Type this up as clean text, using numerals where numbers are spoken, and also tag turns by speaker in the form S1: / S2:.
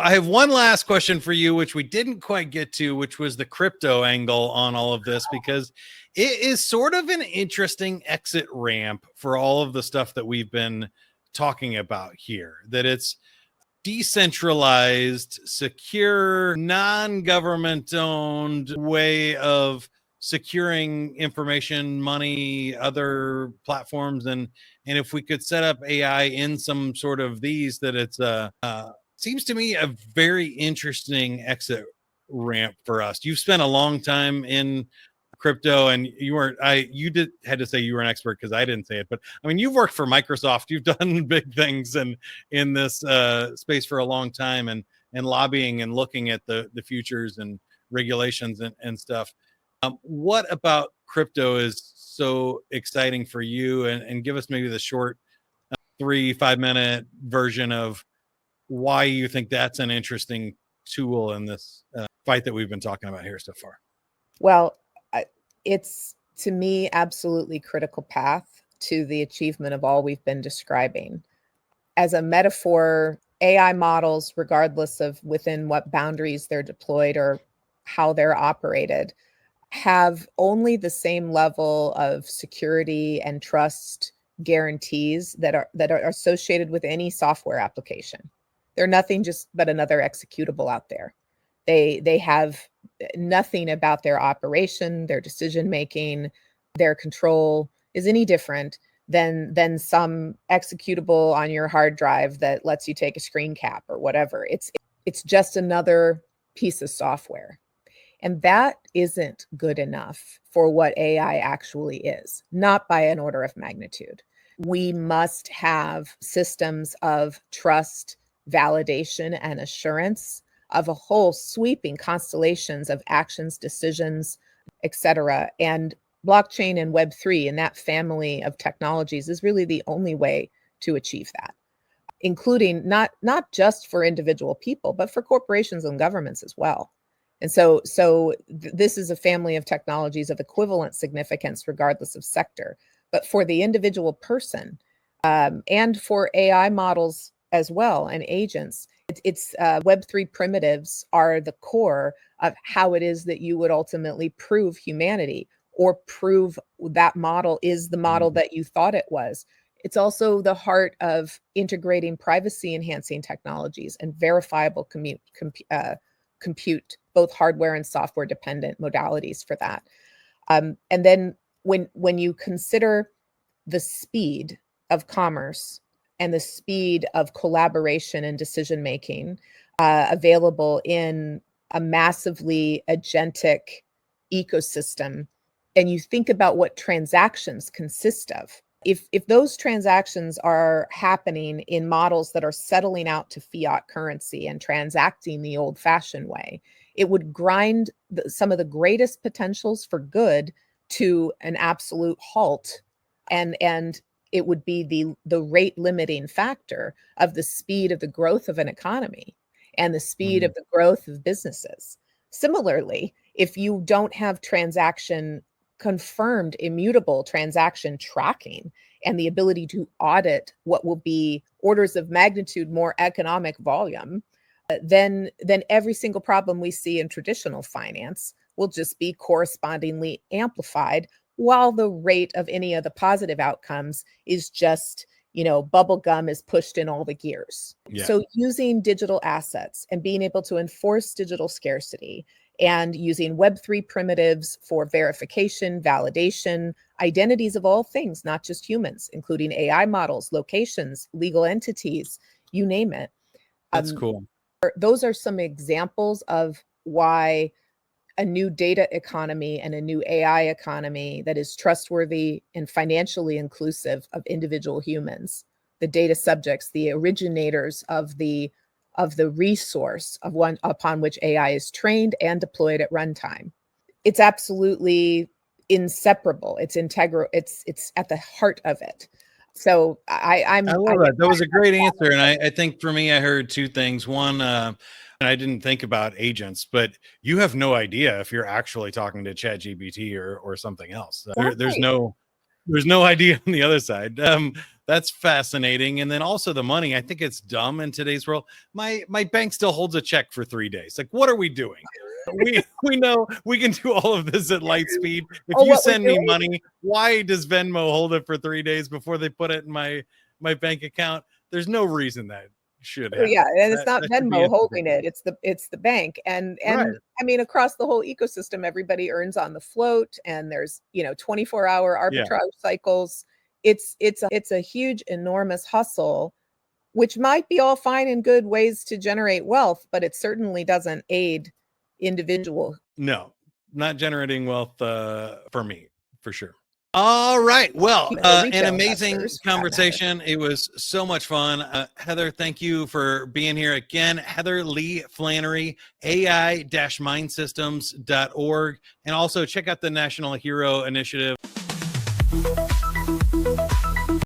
S1: I have one last question for you, which we didn't quite get to, which was the crypto angle on all of this, because it is sort of an interesting exit ramp for all of the stuff that we've been talking about here, that it's decentralized, secure, non-government owned way of securing information, money, other platforms. And if we could set up AI in some sort of these, that it's seems to me a very interesting exit ramp for us. You've spent a long time in crypto, and you had to say you were an expert because I didn't say it, but I mean, you've worked for Microsoft, you've done big things in this space for a long time, and lobbying and looking at the futures and regulations and stuff. What about crypto is so exciting for you? And give us maybe the short 3-5 minute version of why you think that's an interesting tool in this fight that we've been talking about here so far.
S2: Well, it's, to me, absolutely critical path to the achievement of all we've been describing. As a metaphor, AI models, regardless of within what boundaries they're deployed or how they're operated, have only the same level of security and trust guarantees that are associated with any software application. They're nothing just but another executable out there. They have nothing about their operation, their decision making, their control is any different than some executable on your hard drive that lets you take a screen cap or whatever. It's just another piece of software. And that isn't good enough for what AI actually is, not by an order of magnitude. We must have systems of trust, validation, and assurance of a whole sweeping constellations of actions, decisions, etc. And blockchain and Web3 and that family of technologies is really the only way to achieve that, including not just for individual people, but for corporations and governments as well. And so this is a family of technologies of equivalent significance, regardless of sector. But for the individual person and for AI models as well and agents, it's Web3 primitives are the core of how it is that you would ultimately prove humanity or prove that model is the model that you thought it was. It's also the heart of integrating privacy enhancing technologies and verifiable compute, both hardware and software dependent modalities for that. And then when you consider the speed of commerce and the speed of collaboration and decision making available in a massively agentic ecosystem, and you think about what transactions consist of, if those transactions are happening in models that are settling out to fiat currency and transacting the old-fashioned way, it would grind some of the greatest potentials for good to an absolute halt, and it would be the rate limiting factor of the speed of the growth of an economy and the speed of the growth of businesses. Similarly, if you don't have confirmed immutable transaction tracking and the ability to audit what will be orders of magnitude more economic volume, then every single problem we see in traditional finance will just be correspondingly amplified, while the rate of any of the positive outcomes is just, bubble gum is pushed in all the gears. Yeah. So using digital assets and being able to enforce digital scarcity and using Web3 primitives for verification, validation, identities of all things, not just humans, including AI models, locations, legal entities, you name it.
S1: That's cool.
S2: Those are some examples of why a new data economy and a new AI economy that is trustworthy and financially inclusive of individual humans, the data subjects, the originators of the resource of one upon which AI is trained and deployed at runtime. It's absolutely inseparable. It's integral. It's at the heart of it. So I love
S1: that. That was a great answer. And I think for me, I heard two things. One, and I didn't think about agents, but you have no idea if you're actually talking to ChatGPT or something else. There's no there's no idea on the other side. That's fascinating. And then also the money. I think it's dumb in today's world. My bank still holds a check for 3 days. Like, what are we doing? We know we can do all of this at light speed. If you send me money, why does Venmo hold it for 3 days before they put it in my bank account? There's no reason that should happen.
S2: Yeah, and it's not Venmo holding it. It's the bank. And
S1: Right.
S2: I mean, across the whole ecosystem, everybody earns on the float, and there's 24-hour arbitrage cycles. It's a huge, enormous hustle, which might be all fine and good ways to generate wealth, but it certainly doesn't aid individual.
S1: No, not generating wealth for me, for sure. All right. Well, an amazing conversation. It was so much fun. Heather, thank you for being here again. Heather Leigh Flannery, AI-mindsystems.org. And also check out the National Hero Initiative.